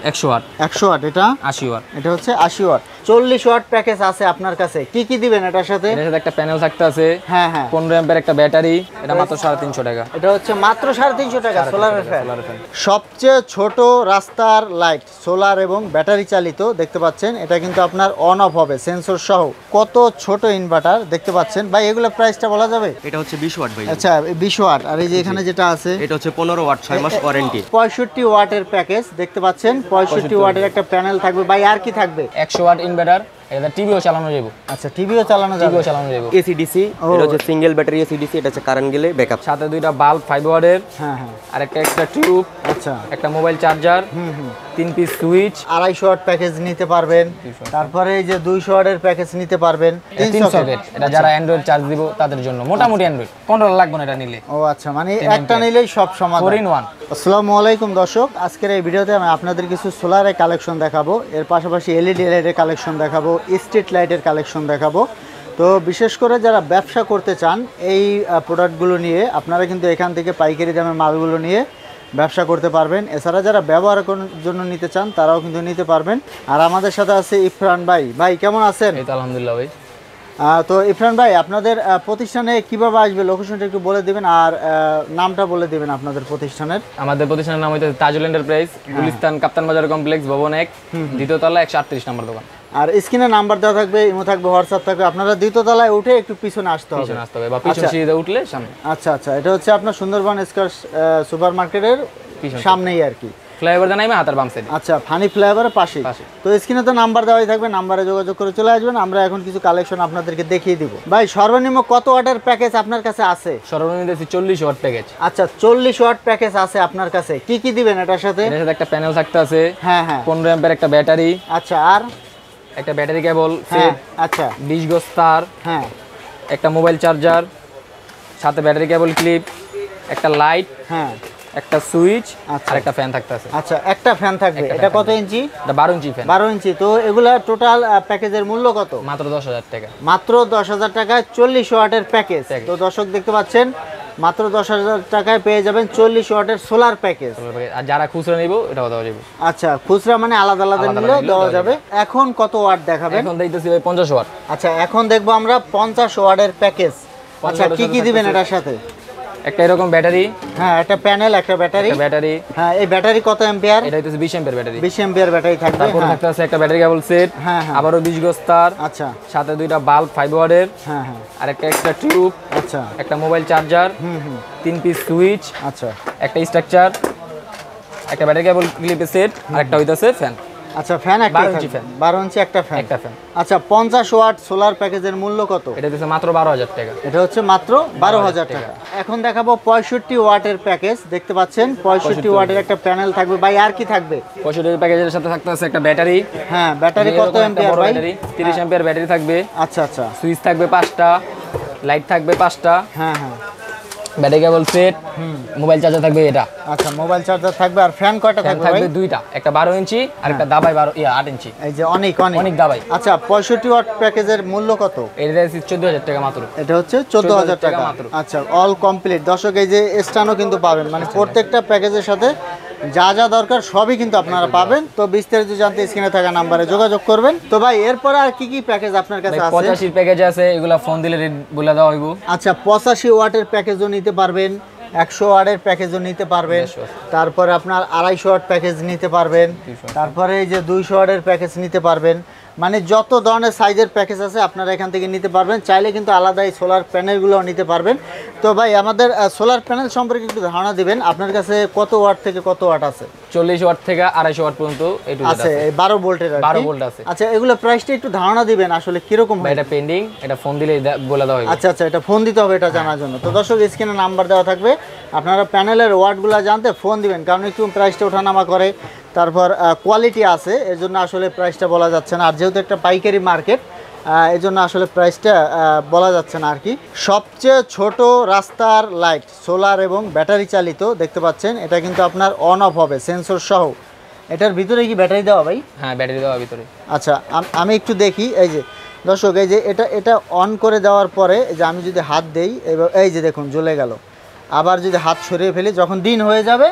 100 watt. 100 watt, এটা 80 watt. এটা হচ্ছে 80 ওয়াট। 40 ওয়াট প্যাকেজ আছে আপনার কাছে, কি কি দিবেন এটার সাথে? এটার সাথে একটা প্যানেল থাকতে আছে। হ্যাঁ হ্যাঁ। 15 অ্যাম্পিয়ার একটা ব্যাটারি, এটা মাত্র 350 টাকা। এটা হচ্ছে মাত্র 350 টাকা সোলার ফ্যান। Solar fan. সবচেয়ে ছোট রাস্তার লাইট, সোলার এবং ব্যাটারি চালিত, দেখতে পাচ্ছেন এটা কিন্তু আপনার অন অফ হবে সেন্সর সহ। কত ছোট ইনভার্টার দেখতে পাচ্ছেন ভাই, এগুলো প্রাইসটা বলা যাবে? এটা হচ্ছে 20 ওয়াট ভাই। আচ্ছা 20 ওয়াট। আর এই যে এখানে যেটা আছে এটা হচ্ছে 15 ওয়াট, 6 মাস ওয়ারেন্টি। 65 ওয়াটের প্যাকেজ দেখতে পাচ্ছেন, 65 ওয়াটের একটা প্যানেল থাকবে ভাই। আর কি থাকবে? 100 ওয়াট ইনভার্টার, এটা টিভিও চালানো যাবে। আচ্ছা টিভিও চালানো যাবে। টিভিও চালানো যাবে। এসি ডিসি, এটা হচ্ছে সিঙ্গেল ব্যাটারি এসি ডিসি, এটা হচ্ছে কারেন্ট গেলে ব্যাকআপ। সাথে দুইটা বাল্ব 5 ওয়াটের। হ্যাঁ হ্যাঁ। আর একটা এক্সট্রা টিউব। আচ্ছা। একটা mobile charger. 3 piece switch. 250 watt package নিতে পারবেন। তারপরে এই যে 200 ওয়াটের প্যাকেজ নিতে পারবেন। 3 সকেট, এটা যারা অ্যান্ড্রয়েড চার্জ দিব তাদের জন্য, মোটামুটি অ্যান্ড্রয়েড কন্ট্রোল লাগবে না এটা নিলে। ও আচ্ছা, মানে একটা নিলেই সব সমাধান। 4 in 1। আসসালামু আলাইকুম দর্শক, আজকের এই ভিডিওতে আমি আপনাদের কিছু সোলারের কালেকশন দেখাবো, এর পাশাপাশি এলইডি লাইটের কালেকশন দেখাবো, স্ট্রিট লাইটের কালেকশন দেখাবো। তো বিশেষ করে যারা ব্যবসা করতে চান এই প্রোডাক্টগুলো নিয়ে, আপনারা কিন্তু এখান থেকে পাইকারি দামের মালগুলো নিয়ে ব্যবসা করতে পারবেন। এছাড়া যারা ব্যবহার করার জন্য নিতে চান তারাও কিন্তু নিতে পারবেন। আর আমাদের সাথে আছে ইরফান ভাই। ভাই কেমন আছেন? এই তো আলহামদুলিল্লাহ ভাই। তো ইরফান ভাই, আপনাদের প্রতিষ্ঠানে কিভাবে আসবে, লোকেশনটা একটু বলে দিবেন আর নামটা বলে দিবেন আপনাদের প্রতিষ্ঠানের। আমাদের প্রতিষ্ঠানের নাম হচ্ছে তাজুল এন্টারপ্রাইজ, গুলিস্তান কাপ্তান বাজার কমপ্লেক্স, ভবন 1, দ্বিতীয় তলা, 138 নম্বর দোকান। আর স্ক্রিনে নাম্বার দেওয়া থাকবে, ইমো থাকবে, হোয়াটসঅ্যাপ থাকবে। আপনারা দ্বিতীয় তলায় উঠে একটু পিছনে আসতে হবে, বা পিছন সিঁড়িতে উঠলে সামনে। আচ্ছা আচ্ছা, এটা হচ্ছে আপনার সুন্দরবন স্কয়ার সুপার মার্কেটের সামনেই আর কি, ফ্লাইওভার জানাইবে হাতের বাম সাইডে। আচ্ছা, ফানি ফ্লাইওভারের পাশে। তো স্ক্রিনে তো নাম্বার দেওয়াই থাকবে, নাম্বারে যোগাযোগ করে চলে আসবেন। আমরা এখন কিছু কালেকশন আপনাদেরকে দেখিয়ে দিব। ভাই সর্বনিম্ন কত ওয়াটের প্যাকেজ আপনার কাছে আছে? সর্বনিম্ন 40 ওয়াট প্যাকেজ। আচ্ছা 40 ওয়াট প্যাকেজ আছে আপনার কাছে, কি কি দিবেন এটার সাথে? এটার সাথে একটা প্যানেল থাকতে আছে। হ্যাঁ হ্যাঁ। 15 অ্যাম্পিয়ার একটা ব্যাটারি। আচ্ছা, আর একটা ব্যাটারি কেবল হ্যাঁ। সেট। আচ্ছা 20 গজ তার। হ্যাঁ। একটা মোবাইল চার্জার, সাথে ব্যাটারি কেবল ক্লিপ, একটা লাইট, হ্যাঁ, একটা সুইচ, আচ্ছা, আর একটা ফ্যান থাকতে আছে। আচ্ছা একটা ফ্যান থাকবে। এটা কত ইঞ্চি? এটা 12 ইঞ্চি ফ্যান। 12 ইঞ্চি। তো এগুলা টোটাল প্যাকেজের মূল্য কত? মাত্র 10,000 টাকা। মাত্র 10,000 টাকায় 40 ওয়াটের প্যাকেজ। তো দর্শক দেখতে পাচ্ছেন, মাত্র 10,000 টাকায় পেয়ে যাবেন 40 ওয়াটের সোলার প্যাকেজ। আর যারা খুচরা নিব এটাও দেওয়া যাবে। আচ্ছা, খুচরা মানে আলাদা আলাদা নিলেও দেওয়া যাবে। এখন কত ওয়াট দেখাবেন? এখন দেখতেছি ভাই 50 ওয়াট। আচ্ছা, এখন দেখবো আমরা 50 ওয়াটের প্যাকেজ। আচ্ছা, কি কি দিবেন এটার সাথে? একটা এরকম ব্যাটারি। হ্যাঁ, একটা প্যানেল, একটা ব্যাটারি। ব্যাটারি। হ্যাঁ, এই ব্যাটারি কত অ্যাম্পিয়ার? এটা হচ্ছে 20 অ্যাম্পিয়ার ব্যাটারি। 20 অ্যাম্পিয়ার ব্যাটারি থাকবে। তারপর থাকতে আছে একটা ব্যাটারি কেবল সেট। হ্যাঁ হ্যাঁ। আবারও 20 গজ তার। আচ্ছা। সাথে দুইটা বাল্ব 5 ওয়াটের। হ্যাঁ হ্যাঁ। আর একটা এক্সট্রা টিউব। আচ্ছা। একটা মোবাইল চার্জার। 3 piece switch. আচ্ছা। একটা স্ট্রাকচার, একটা ব্যাটারি কেবল ক্লিপের সেট, আর একটা হইতাছে ফ্যান। আচ্ছা, ফ্যান একটা 12 ইঞ্চি ফ্যান। 12 ইঞ্চি একটা ফ্যান। একটা ফ্যান। আচ্ছা, 50 ওয়াট সোলার প্যাকেজের মূল্য কত? এটা দিচ্ছে মাত্র 12,000 টাকা। এটা হচ্ছে মাত্র 12,000 টাকা। এখন দেখাবো 65 ওয়াটের প্যাকেজ। দেখতে পাচ্ছেন 65 ওয়াটের একটা প্যানেল থাকবে ভাই। আর কি থাকবে? 65 প্যাকেজের সাথে থাকতে আছে একটা ব্যাটারি। হ্যাঁ, ব্যাটারি কত অ্যাম্পিয়ার ভাই? 30 অ্যাম্পিয়ার ব্যাটারি থাকবে। আচ্ছা আচ্ছা। সুইচ থাকবে 5টা, লাইট থাকবে 5টা। হ্যাঁ হ্যাঁ। ব্যাটারি কেবল সেট, মোবাইল চার্জার থাকবে এটা। আচ্ছা, মোবাইল চার্জার থাকবে। আর ফ্যান কয়টা থাকবে ভাই? থাকবে দুইটা, একটা 12 ইঞ্চি আর একটা দাবাই 8 ইঞ্চি। এই যে অনেক অনেক অনেক দাবাই। আচ্ছা, 65 ওয়াট প্যাকেজের মূল্য কত? এটা দিচ্ছে 14,000 টাকা মাত্র। এটা হচ্ছে 14,000 টাকা মাত্র। আচ্ছা, অল কমপ্লিট। দর্শক এই যে স্টানও কিন্তু পাবেন, মানে প্রত্যেকটা প্যাকেজের সাথে যা যা দরকার সবই কিন্তু আপনারা পাবেন। তো বিস্তারিত জানতে স্ক্রিনে থাকা নাম্বারে যোগাযোগ করবেন। তো ভাই এরপরে আর কি কি প্যাকেজ আপনার কাছে আছে? 85 প্যাকেজ আছে, এগুলা ফোন দিলে রেট বলে দেওয়া হইব। আচ্ছা, 85 ওয়াটের প্যাকেজও নিতে পারবেন, 100 ওয়াটের প্যাকেজও নিতে পারবেন, তারপরে আপনার 250 ওয়াট প্যাকেজ নিতে পারবেন, তারপরে এই যে 200 ওয়াটের প্যাকেজ নিতে পারবেন। মানে যত ধরনের সাইজের প্যাকেজ আছে আপনারা এখান থেকে নিতে পারবেন। চাইলে কিন্তু আলাদা এই সোলার প্যানেলগুলোও নিতে পারবেন। তো ভাই আমাদের সোলার প্যানেল সম্পর্কে একটু ধারণা দিবেন। আপনার কাছে কত ওয়াট থেকে কত ওয়াট আছে? 40 ওয়াট থেকে 250 ওয়াট পর্যন্ত আছে, 12 ভোল্টের। 12 ভোল্ট আছে। আচ্ছা, এগুলো প্রাইসটা একটু ধারণা দিবেন আসলে কিরকম হয়? এটা পেন্ডিং, এটা ফোন দিলে বলে দেওয়া হবে। আচ্ছা আচ্ছা, এটা ফোন দিতে হবে এটা জানার জন্য। তো দর্শক স্ক্রিনে নাম্বার দেওয়া থাকবে, আপনারা প্যানেলের ওয়াটগুলো জানতে ফোন দিবেন, কারণ একটু প্রাইসটা ওঠানামা করে। তারপর কোয়ালিটি আছে, এর জন্য আসলে প্রাইসটা বলা যাচ্ছে না। আর যেহেতু একটা পাইকারি মার্কেট, এই জন্য আসলে প্রাইসটা বলা যাচ্ছে না আর কি। সবচেয়ে ছোট রাস্তার লাইট, সোলার এবং ব্যাটারি চালিত, দেখতে পাচ্ছেন এটা কিন্তু আপনার অন অফ হবে সেন্সর সহ। এটার ভিতরে কি ব্যাটারি দেওয়া ভাই? হ্যাঁ, ব্যাটারি দেওয়া ভিতরে। আচ্ছা, আমি একটু দেখি। এই যে দর্শক, এই যে এটা অন করে দেওয়ার পরে এই যে আমি যদি হাত দেই, এই যে দেখুন জ্বলে গেল। আবার যদি হাত সরিয়ে ফেলি, যখন দিন হয়ে যাবে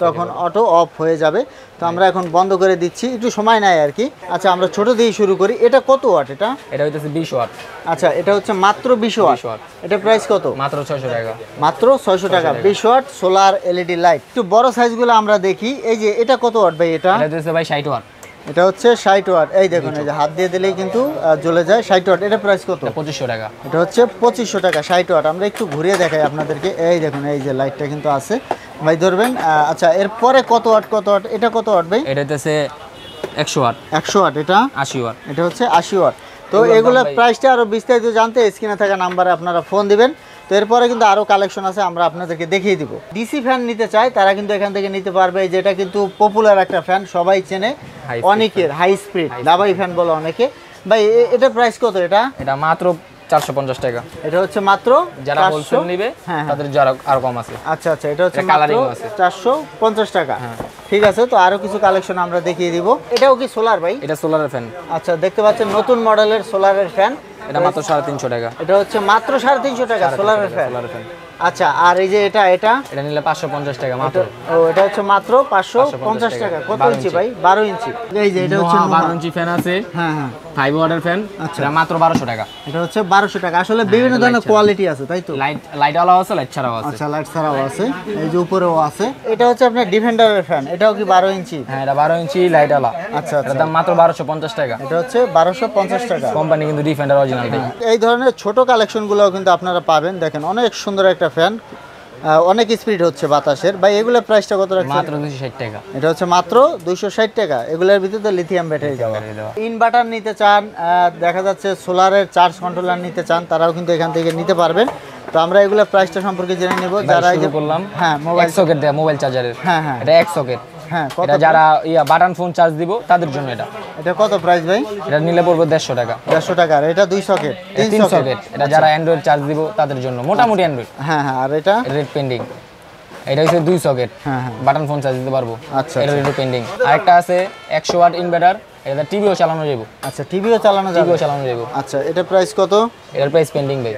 তখন অটো অফ হয়ে যাবে। তো আমরা এখন বন্ধ করে দিচ্ছি, একটু সময় নেয় আর কি। আচ্ছা আমরা ছোট দিয়ে শুরু করি। এটা কত ওয়াট? এটা হইতেছে 20 ওয়াট। আচ্ছা এটা হচ্ছে মাত্র 20 ওয়াট। এটা প্রাইস কত? মাত্র 600 টাকা। মাত্র 600 টাকা 20 ওয়াট সোলার এলইডি লাইট। একটু বড় সাইজগুলো আমরা দেখি। এই যে এটা কত ওয়াট ভাই? এটা হইতেছে ভাই 60 ওয়াট। এটা হচ্ছে 60 ওয়াট। এই দেখুন, এই যে হাত দিয়ে দিলেই কিন্তু জ্বলে যায়। 60 ওয়াট। এটা প্রাইস কত? 2500 টাকা। এটা হচ্ছে 2500 টাকা 60 ওয়াট। আমরা একটু ঘুরিয়ে দেখাই আপনাদেরকে। এই দেখুন, এই যে লাইটটা কিন্তু আছে ভাই, ধরবেন। আচ্ছা এরপরে কত ওয়াট? এটা কত ওয়াট ভাই? এটা হইতেছে 100 ওয়াট। 100 ওয়াট। এটা 80 ওয়াট। এটা হচ্ছে 80 ওয়াট। তো এগুলোর প্রাইসটা আরো বিস্তারিত জানতে স্ক্রিনে থাকা নাম্বারে আপনারা ফোন দিবেন। তো এরপরে কিন্তু আরো কালেকশন আছে, আমরা আপনাদেরকে দেখিয়ে দিব। ডিসি ফ্যান নিতে চাই তারা কিন্তু এখান থেকে নিতে পারবে। যেটা কিন্তু পপুলার একটা ফ্যান, সবাই চেনে, অনেকের হাই স্পিড দাবাই ফ্যান বলে অনেকে। ভাই এটা প্রাইস কত? এটা মাত্র 450 টাকা। এটা হচ্ছে মাত্র যারা হোলসেল নেবে তাদের যারা আরো কম আছে। আচ্ছা আচ্ছা, এটা হচ্ছে মাত্র 450 টাকা। ঠিক আছে, তো আরো কিছু কালেকশন আমরা দেখিয়ে দিব। এটাও কি সোলার ভাই? এটা সোলারের ফ্যান। আচ্ছা দেখতে পাচ্ছেন নতুন মডেলের সোলারের ফ্যান। এটা মাত্র 350 টাকা। এটা হচ্ছে মাত্র 350 টাকা সোলারের ফ্যান। আচ্ছা আর এই যে এটা নিলে 550 টাকা মাত্র। ও এটা হচ্ছে মাত্র 550 টাকা। কত ইঞ্চি ভাই? 12 ইঞ্চি। এই যে এটা হচ্ছে 12 ইঞ্চি ফ্যান আছে। হ্যাঁ হ্যাঁ 5 ওয়াটের ফ্যান। এটা মাত্র 1200 টাকা। এটা হচ্ছে 1200 টাকা। আসলে বিভিন্ন ধরনের কোয়ালিটি আছে তাই তো? লাইট আলা আছে, লাইট ছাড়াও আছে। আচ্ছা লাইট ছাড়াও আছে, এই যে উপরেও আছে। এটা হচ্ছে আপনার ডিফেন্ডারের ফ্যান। এটাও কি 12 ইঞ্চি? হ্যাঁ এটা 12 ইঞ্চি লাইট আলা। আচ্ছা আচ্ছা, এটার দাম মাত্র 1250 টাকা। এটা হচ্ছে 1250 টাকা। কোম্পানি কিন্তু ডিফেন্ডার অরিজিনাল। এই ধরনের ছোট কালেকশনগুলোও কিন্তু আপনারা পাবেন। দেখেন অনেক সুন্দর একটা ফ্যান, অনেক স্পিড হচ্ছে বাতাসের। ভাই এগুলোর প্রাইসটা কত রাখছেন? মাত্র 260 টাকা। এটা হচ্ছে মাত্র 260 টাকা। এগুলোর ভিতরে লিথিয়াম ব্যাটারি দেওয়া। ইনভার্টার নিতে চান, দেখা যাচ্ছে সোলারের চার্জ কন্ট্রোলার নিতে চান, তারাও কিন্তু এখান থেকে নিতে পারবেন। তো আমরা এগুলোর প্রাইসটা সম্পর্কে জেনে নেব। যারা এই যে বললাম হ্যাঁ মোবাইল সকেট দেয়া, মোবাইল চার্জারের। হ্যাঁ হ্যাঁ এটা এক সকেট। হ্যাঁ এটা যারা বাটন ফোন চার্জ দিব তাদের জন্য এটা। এটা কত প্রাইস ভাই? এটা নিলে পড়বে 150 টাকা। 150 টাকা। আর এটা 2 সকেট, 3 সকেট। এটা যারা অ্যান্ড্রয়েড চার্জ দিব তাদের জন্য, মোটামুটি অ্যান্ড্রয়েড। হ্যাঁ হ্যাঁ। আর এটা রেড পেন্ডিং। এটা হচ্ছে 2 সকেট। হ্যাঁ হ্যাঁ বাটন ফোন চার্জ দিতে পারবো। আচ্ছা এটা রেড পেন্ডিং। আরেকটা আছে 100 ওয়াট ইনভার্টার। এটা টিভিও চালানো যাবে। আচ্ছা টিভিও চালানো যাবে। টিভিও চালানো যাবে। আচ্ছা এটা প্রাইস কত? এটার প্রাইস পেন্ডিং ভাই।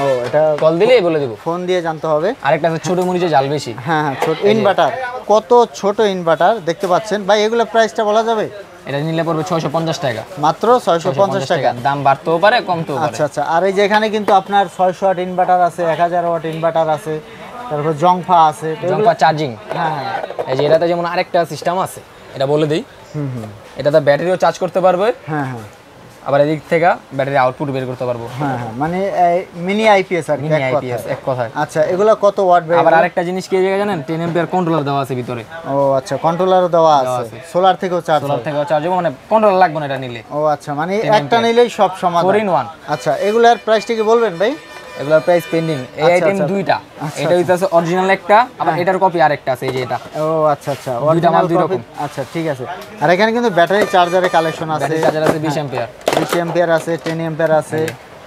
ও এটা কল দিলেই বলে দিব, ফোন দিয়ে জানতে হবে। আরেকটা আছে ছোট মরিচে জাল বেশি। হ্যাঁ হ্যাঁ ছোট ইনভার্টার। কত ছোট ইনভার্টার দেখতে পাচ্ছেন ভাই। এগুলো প্রাইসটা বলা যাবে? এটা নিলে পড়বে 650 টাকা। মাত্র 650 টাকা। দাম বাড়তেও পারে কমতেও পারে। আচ্ছা আচ্ছা। আর এই যে এখানে কিন্তু আপনার 600 ওয়াট ইনভার্টার আছে, 1000 ওয়াট ইনভার্টার আছে, তারপর জংফা আছে। জংফা চার্জিং। হ্যাঁ হ্যাঁ। এই যে এটাতে যেমন আরেকটা সিস্টেম আছে, এটা বলে দিই। এটাতে ব্যাটারিও চার্জ করতে পারবে। হ্যাঁ হ্যাঁ। আবার এদিক থেকে ব্যাটারি আউটপুট বের করতে পারবো। হ্যাঁ হ্যাঁ মানে মিনি আইপিএস আর কি, মিনি আইপিএস এক কথায়। আচ্ছা এগুলো কত ওয়াট ভাই? আবার আরেকটা জিনিস কি জানেন, 10 এম্পিয়ার কন্ট্রোলার দেওয়া আছে ভিতরে। ও আচ্ছা কন্ট্রোলারও দেওয়া আছে। সোলার থেকেও চার্জ? সোলার থেকেও চার্জ হবে, মানে কন্ট্রোলার লাগবে না এটা নিলে। ও আচ্ছা মানে একটা নিলেই সব সমাধান। 4 in 1। আচ্ছা এগুলার প্রাইসটা কি বলবেন ভাই? এগুলোর প্রাইস পেন্ডিং। এই আইটেম দুইটা। এটা হইতাছে অরিজিনাল একটা, আবার এটার কপি আরেকটা আছে, এই যে এটা। ও আচ্ছা আচ্ছা অরিজিনাল দুই রকম। আচ্ছা ঠিক আছে। আর এখানে কিন্তু ব্যাটারি চার্জারের কালেকশন আছে। ব্যাটারি চার্জার আছে 20 এম্পিয়ার। 20 এম্পিয়ার আছে, 10 এম্পিয়ার আছে।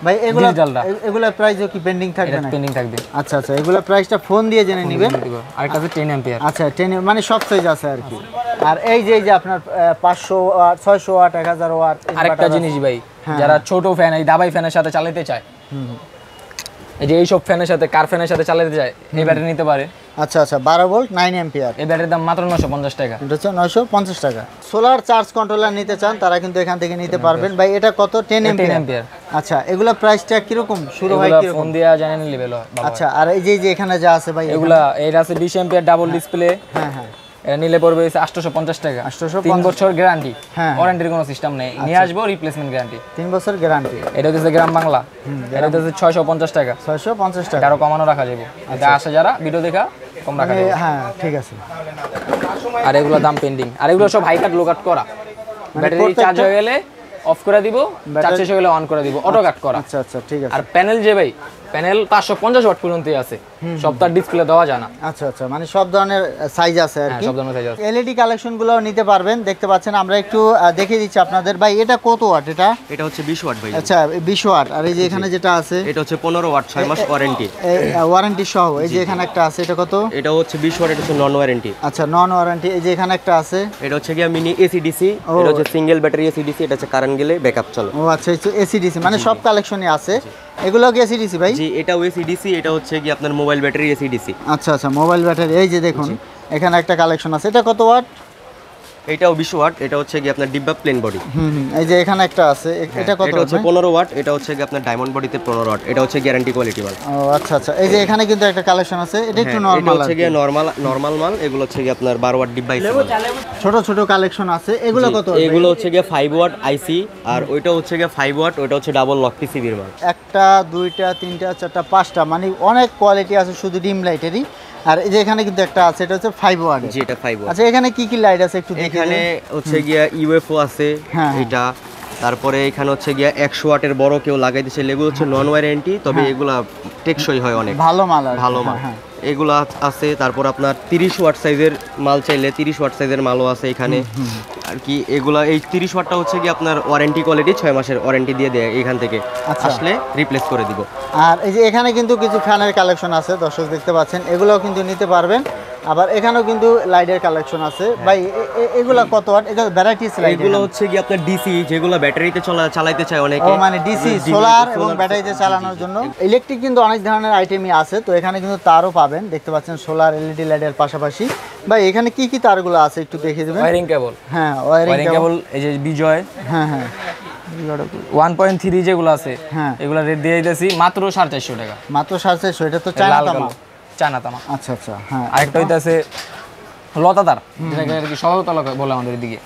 ভাই এগুলা প্রাইসও কি পেন্ডিং থাকবে না? পেন্ডিং থাকবে। আচ্ছা আচ্ছা এগুলা প্রাইসটা ফোন দিয়ে জেনে নেবেন। আরেকটা আছে 10 এম্পিয়ার। আচ্ছা 10 মানে সব সাইজ আছে আর কি। আর এই যে আপনার 500 ওয়াট, 600 ওয়াট, 1000 ওয়াট। আরেকটা জিনিস ভাই, যারা ছোট ফ্যান এই দাবাই ফ্যানের সাথে চালাতে চায়, এই যে এইসব ফ্যানের সাথে, কার ফ্যানের সাথে চালাতে চায়, এই ব্যাটারি নিতে পারে। আচ্ছা আচ্ছা 12 ভোল্ট 9 এম্পিয়ার। এই ব্যাটারির দাম মাত্র 950 টাকা। এটা হচ্ছে 950 টাকা। সোলার চার্জ কন্ট্রোলার নিতে চান তারা কিন্তু এখান থেকে নিতে পারবেন। ভাই এটা কত? 10 এম্পিয়ার। আচ্ছা এগুলা প্রাইসটা কিরকম শুরু হয় কি রকম? ফোন দিয়া জানেন লেভেল হয়। আচ্ছা আর এই যে এখানে যা আছে ভাই এগুলা এটা আছে 20 এম্পিয়ার ডাবল ডিসপ্লে। হ্যাঁ হ্যাঁ। এটা নিলে পড়বে 850 টাকা। 3 বছর গ্যারান্টি। হ্যাঁ ওয়ারেন্টির কোনো সিস্টেম নেই, নিয়ে আসবো রিপ্লেসমেন্ট গ্যারান্টি। 3 বছর গ্যারান্টি। এটা হচ্ছে গ্রাম বাংলা। এটা হচ্ছে 650 টাকা। 650 টাকা। আরো কমানো রাখা যাবে। এটা আসে যারা ভিডিও দেখা কম রাখা যাবে। হ্যাঁ ঠিক আছে। আর এগুলো দাম পেন্ডিং। আর এগুলো সব হাই কাট লো কাট করা। ব্যাটারি চার্জ হয়ে গেলে অফ করে দিব, চার্জ শেষ হয়ে গেলে অন করে দিব, অটো কাট করা। আচ্ছা আচ্ছা ঠিক আছে। আর প্যানেল যে ভাই, প্যানেল 550 ওয়াট পর্যন্তই আছে, সব তার ডিসপ্লে দেওয়া যায় না। আচ্ছা আচ্ছা মানে সব ধরনের সাইজ আছে আর কি। সব ধরনের সাইজ আছে। এলইডি কালেকশনগুলো নিতে পারবেন। দেখতে পাচ্ছেন আমরা একটু দেখিয়ে দিচ্ছি আপনাদের। ভাই এটা কত ওয়াট? এটা হচ্ছে 20 ওয়াট ভাই। আচ্ছা 20 ওয়াট। আর এই যে এখানে যেটা আছে এটা হচ্ছে 15 ওয়াট, 6 মাস ওয়ারেন্টি। ওয়ারেন্টি সহ। এই যে এখানে একটা আছে, এটা কত? এটা হচ্ছে 20 ওয়াট, এটা হচ্ছে নন ওয়ারেন্টি। আচ্ছা নন ওয়ারেন্টি। এই যে এখানে একটা আছে, এটা হচ্ছে গিয়া মিনি এসি ডিসি। এটা হচ্ছে সিঙ্গেল ব্যাটারি এসি ডিসি। এটা হচ্ছে কারেন্ট গেলে ব্যাকআপ চলে। ও আচ্ছা এসি ডিসি মানে সব কালেকশনই আছে। এগুলো কি এসি ডিসি ভাই? জি এটাও এসি ডিসি। এটা হচ্ছে কি আপনার মোবাইল ব্যাটারি এসি ডিসি। আচ্ছা আচ্ছা মোবাইল ব্যাটারি। এই যে দেখুন এখানে একটা কালেকশন আছে, এটা কত ওয়াট? এটাও 20 ওয়াট, এটা হচ্ছে কি আপনার ডিব্বা প্লেন বডি। এই যে এখানে একটা আছে, এটা কত? এটা হচ্ছে 15 ওয়াট, এটা হচ্ছে কি আপনার ডায়মন্ড বডিতে 15 ওয়াট, এটা হচ্ছে গ্যারান্টি কোয়ালিটি মাল। ও আচ্ছা আচ্ছা, এই যে এখানে কিন্তু একটা কালেকশন আছে, এটা একটু এটা নরমাল হচ্ছে কি নরমাল মাল, এগুলো হচ্ছে কি আপনার 12 ওয়াট ডিব্বা আইসি। ছোট ছোট কালেকশন আছে, এগুলো কত? এগুলো হচ্ছে কি 5 ওয়াট আইসি, আর ওইটা হচ্ছে কি 5 ওয়াট, ওইটা হচ্ছে ডাবল লক পিসিবির মাল। একটা, দুইটা, তিনটা, চারটা, পাঁচটা, মানে অনেক কোয়ালিটি আছে শুধু ডিম লাইটেরই। আর এই যে এখানে কিন্তু একটা আছে, এটা হচ্ছে 5 ওয়াট। জি, এটা 5 ওয়াট। আচ্ছা, এখানে কি কি লাইট আছে একটু দেখি। এখানে হচ্ছে গিয়া ইউএফও আছে হ্যাঁ। এটা, তারপরে এখানে হচ্ছে গিয়া 100 ওয়াটের বড় কেউ লাগাইতে চাইলে এগুলো হচ্ছে নন ওয়ারেন্টি, তবে এগুলা টেকসই হয় অনেক ভালো মাল আর কি। ভালো মাল। হ্যাঁ, এগুলা আছে। তারপর আপনার 30 ওয়াট সাইজের মাল চাইলে 30 ওয়াট সাইজের মালও আছে এখানে আর কি। এগুলা এই 30 ওয়াটটা হচ্ছে কি আপনার ওয়ারেন্টি কোয়ালিটি, 6 মাসের ওয়ারেন্টি দিয়ে দেয় এখান থেকে, আচ্ছা। আসলে রিপ্লেস করে দিব। আর এই যে এখানে কিন্তু কিছু ফ্যানের কালেকশন আছে, দর্শক দেখতে পাচ্ছেন, এগুলোও কিন্তু নিতে পারবেন। আবার এখানেও কিন্তু লাইটের কালেকশন আছে ভাই। এগুলা কত ওয়াট? এগুলো ভ্যারাইটিস লাইট। এগুলো হচ্ছে কি আপনার ডিসি, যেগুলো ব্যাটারিতে চালাইতে চায় অনেকে। ও মানে ডিসি, সোলার এবং ব্যাটারিতে চালানোর জন্য। ইলেকট্রিক কিন্তু অনেক ধরনের আইটেমই আছে, তো এখানে কিন্তু তারও পাবেন, দেখতে পাচ্ছেন সোলার এলইডি লাইটের পাশাপাশি। ভাই এখানে কি কি তারগুলো আছে একটু দেখিয়ে দিবেন। ওয়্যারিং কেবল, হ্যাঁ, ওয়্যারিং কেবল, এই যে বিজয় হ্যাঁ হ্যাঁ 1.3 যেগুলো আছে, হ্যাঁ। এগুলো রেট দিয়ে দিতেছি মাত্র 450 টাকা। মাত্র 450, এটা তো চায়না লাল তামা। কালো চায়না তামা। আচ্ছা আচ্ছা, হ্যাঁ। আরেকটা হইতাছে লতাদার, যেটাকে আর কি সহতলা বলে আমাদের এদিকে,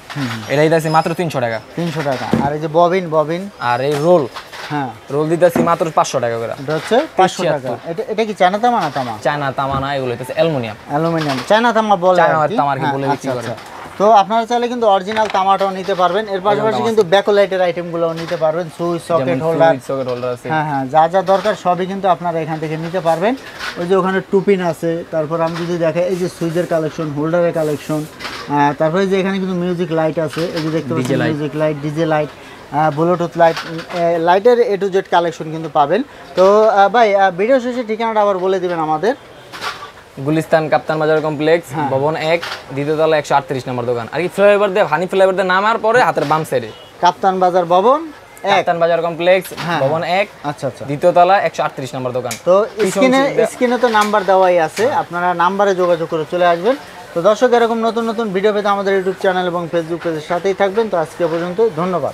এটা দিতেছি মাত্র 300 টাকা। 300 টাকা। আর এই যে ববিন, আর এই রোল হ্যাঁ, দিতেছি মাত্র 500 টাকা করে। এটা হচ্ছে 500 টাকা। এটা কি চায়না তামা না তামা? চায়না তামা না, এগুলো হইতেছে অ্যালুমিনিয়াম। অ্যালুমিনিয়াম, চায়না তামা বলে চায়না আর কি। তামা আর কি হ্যাঁ, বলে বিক্রি আচ্ছা, করে। আচ্ছা। তো আপনারা চাইলে কিন্তু অরিজিনাল তামাটাও নিতে পারবেন, এর পাশাপাশি কিন্তু ব্যাকলাইটের আইটেমগুলোও নিতে পারবেন, switch, socket holder. Socket holder আছে। হ্যাঁ হ্যাঁ, যা যা দরকার সবই কিন্তু আপনারা এখান থেকে নিতে পারবেন। ওই যে ওখানে টুপিন আছে, তারপর আমি যদি দেখাই এই যে সুইচের কালেকশন, হোল্ডারের কালেকশন, তারপরে যে এখানে কিন্তু মিউজিক লাইট আছে, এই যে দেখতে পাচ্ছেন music light, DJ light, Bluetooth light, লাইটের A to Z কালেকশন কিন্তু পাবেন। তো ভাই ভিডিও শেষে ঠিকানাটা আবার বলে দিবেন আমাদের। গুলিস্তান কাপ্তান বাজার কমপ্লেক্স, ভবন 1, দ্বিতীয় তলা, 138 নম্বর দোকান। আর কি ফ্লাইওভার দিয়ে, হানি ফ্লাইওভার দিয়ে নামার পরে হাতের বাম সাইডে কাপ্তান বাজার ভবন 1, কাপ্তান বাজার কমপ্লেক্স, ভবন 1, আচ্ছা আচ্ছা। দ্বিতীয় তলা, 138 নম্বর দোকান। তো স্ক্রিনে তো নাম্বার দেওয়াই আছে, আপনারা নাম্বারে যোগাযোগ করে চলে আসবেন। তো দর্শক, এরকম নতুন নতুন ভিডিও পেতে আমাদের ইউটিউব চ্যানেল এবং ফেসবুক পেজের সাথেই থাকবেন। তো আজকে পর্যন্ত, ধন্যবাদ।